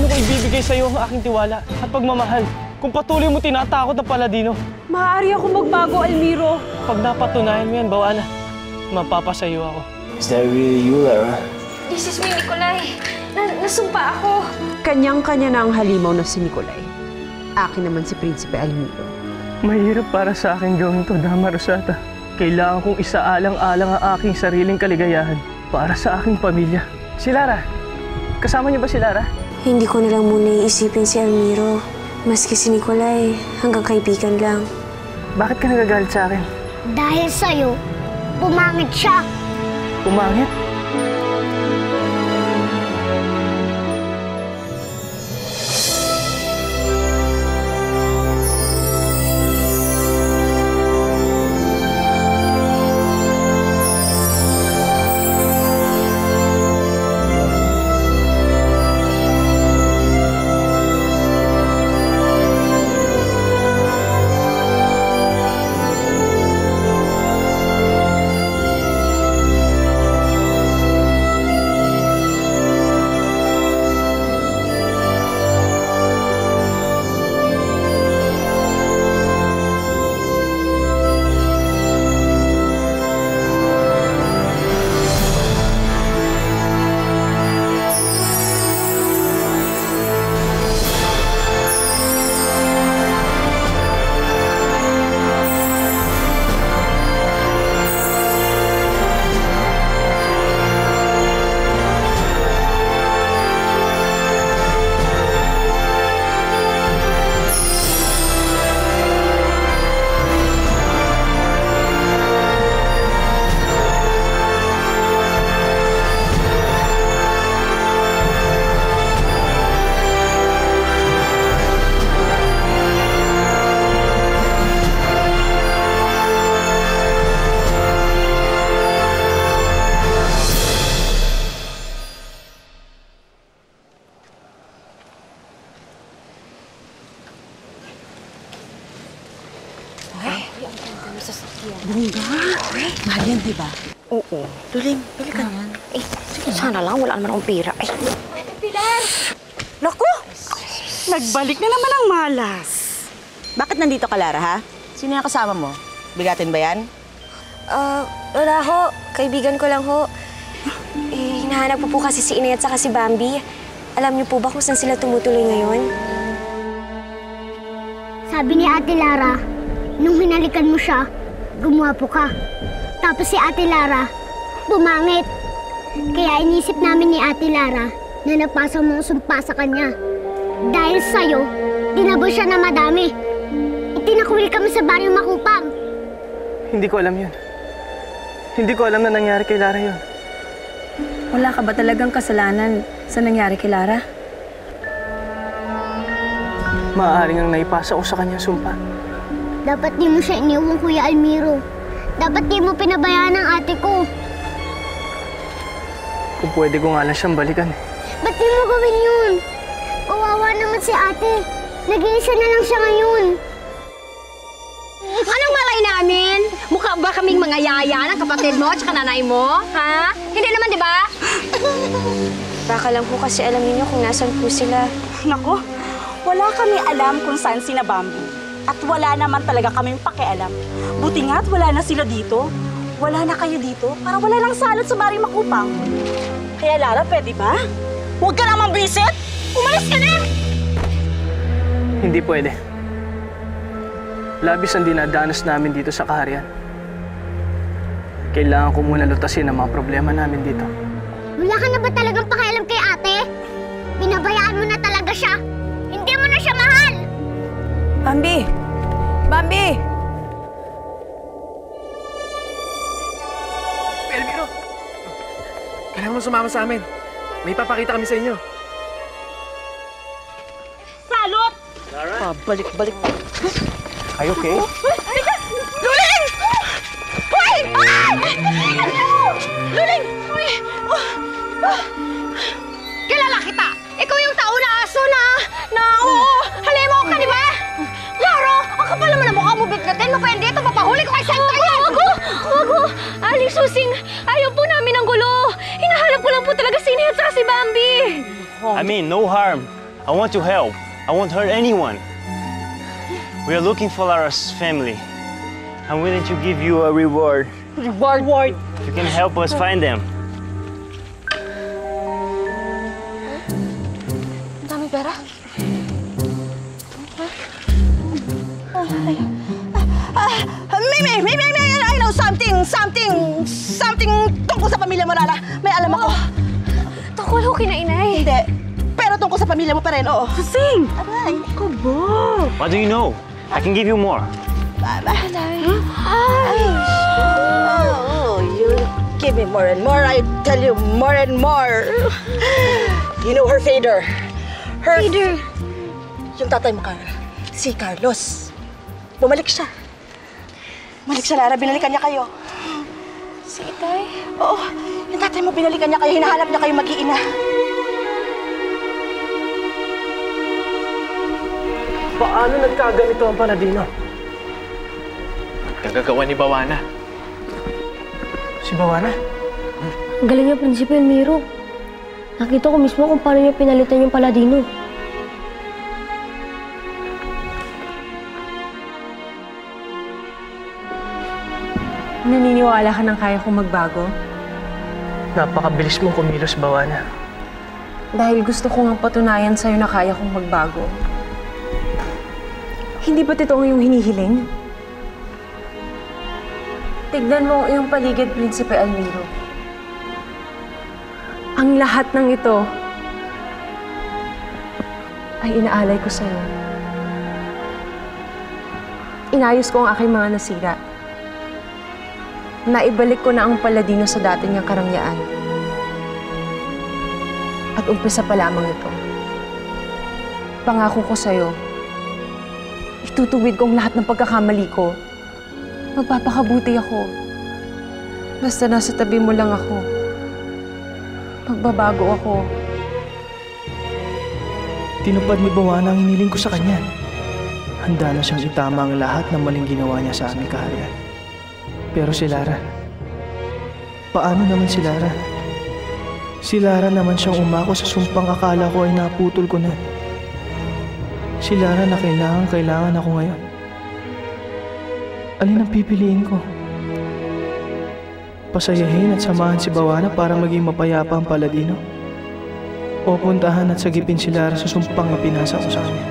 mo ko ibibigay sa'yo ang aking tiwala at pagmamahal kung patuloy mo tinatakot ang Paladino. Maaari ako magbago, Almiro. Pag napatunayan mo yan, Bawana, mapapasayo ako. Is that really you, Lara? This is me, Nikolai. Nasumpa ako. Kanyang-kanya na ang halimaw na si Nikolai. Akin naman si Prinsipe Almiro. Mahirap para sa akin gawin to, Dama Rosata. Kailangan kong isaalang-alang ang aking sariling kaligayahan para sa aking pamilya. Si Lara, kasama niyo ba si Lara? Hindi ko na lang muna iisipin si Almiro. Maski si Nikolai, hanggang kaibigan lang. Bakit ka nagagalit sa akin? Dahil sa'yo, pumangit siya. Pumangit? Bongga! Mahal yan, diba? Oo. Luling, bili ka yan. Sana lang, wala naman akong pira. Pilar! Naku! Nagbalik na naman ang malas. Bakit nandito ka, Lara, ha? Sino yung kasama mo? Bigatin ba yan? Wala ho. Kaibigan ko lang ho. Hinahanap ko po kasi si Inay at saka si Bambi. Alam niyo po ba kung saan sila tumutuloy ngayon? Sabi ni Ate Lara, nung hinalikan mo siya, gumwapo ka. Tapos si Ate Lara, bumangit. Kaya inisip namin ni Ate Lara na napasa mo ang sumpa sa kanya. Dahil sa'yo, tinabo siya na madami. Itinakwil kami sa baryo Makupang. Hindi ko alam yun. Hindi ko alam na nangyari kay Lara yun. Wala ka ba talagang kasalanan sa nangyari kay Lara? Maaaring ang naipasa ko sa kanya sumpa. Dapat di mo siya iniwan, Kuya Almiro. Dapat di mo pinabayaan ang ate ko. Kung pwede ko nga lang siyang balikan. Ba't di mo gawin yun? Kawawa naman si ate. Nag-iisa na lang siya ngayon. Anong malay namin? Mukha ba kaming mga yaya ng kapatid mo at nanay mo? Ha? Hindi naman, di ba? Baka lang po kasi alam niyo kung nasan po sila. Nako, wala kami alam kung saan sina Bambi. At wala naman talaga kaming pakialam. Buti nga't wala na sila dito. Wala na kayo dito para wala lang salot sa baryo Makupang. Kaya Lara, pwede ba? Huwag ka naman visit! Umalis ka na! Hindi pwede. Labis ang dinadanas namin dito sa kaharian. Kailangan ko muna lutasin ang mga problema namin dito. Wala ka na ba talagang pakialam kay ate? Binabayaan mo na talaga siya. Hindi mo na siya mahal. Bambi! Bambi! Elviro! Kailangan mo sumama sa amin. May papakita kami sa inyo. Salot! Balik-balik. Are you okay? Luling! Hoy! Ah! Luling! Hoy! Kilala kita! Ikaw yung tao na aso na oo, halimaw ka, di ba? Laro, ang kapal naman ang mukha mo biglatin mo, pwede ito, mapahuli ko kay Santa yan! Wag! Aling Susing, ayaw po namin ng gulo. Hinahanap ko lang po talaga si Inay at saka si Bambi. I mean, no harm. I want to help. I won't hurt anyone. We are looking for Lara's family. I'm willing to give you a reward. Reward? If you can help us find them. Ang dami pera. Maybe I know something tungkol sa pamilya mo, Lara. May alam ako. Tungkol ho kina inay. Hindi. Pero tungkol sa pamilya mo pa rin, oo. Sing! Aray. What do you know? I can give you more. Oh, you give me more and more. I tell you more and more. You know her father. Father? Yung tatay mo, Carl. Si Carlos. Bumalik siya. Bumalik siya, Lara. Binalikan niya kayo. Si Itay? Oo. Yung tatay mo, binalikan niya kayo. Hinahanap niya kayo mag-iina. Paano nagkaganito ang Paladino? Nagagawa ni Bawana. Si Bawana? Ang galing niya, Prinsipe Elmiro. Nakita ko mismo kung paano niya pinalitan yung Paladino. Naniniwala ka nang kaya kong magbago? Napakabilis mong kumilos, Bawana. Dahil gusto ko nga patunayan sa'yo na kaya kong magbago. Hindi ba ito ang iyong hinihiling? Tignan mo ang iyong paligid, Prinsipe Elmiro. Ang lahat ng ito ay inaalay ko sa'yo. Inayos ko ang aking mga nasira. Naibalik ko na ang Paladino sa dati niyang karangyaan. At umpisa pa lamang ito. Pangako ko sa'yo, itutuwid ko ang lahat ng pagkakamali ko. Magpapakabuti ako. Basta nasa tabi mo lang ako. Magbabago ako. Tinupad ni Bawana ang hiniling ko sa kanya. Handa na siyang itama ang lahat ng maling ginawa niya sa aming kaharian. Pero si Lara, paano naman si Lara? Si Lara naman siyang umako sa sumpang akala ko ay naputol ko na. Si Lara na kailangan ako ngayon. Alin ang pipiliin ko? Pasayahin at samahan si Bawana para maging mapayapa ang Paladino? O puntahan at sagipin si Lara sa sumpang na pinasa ko sa kanya?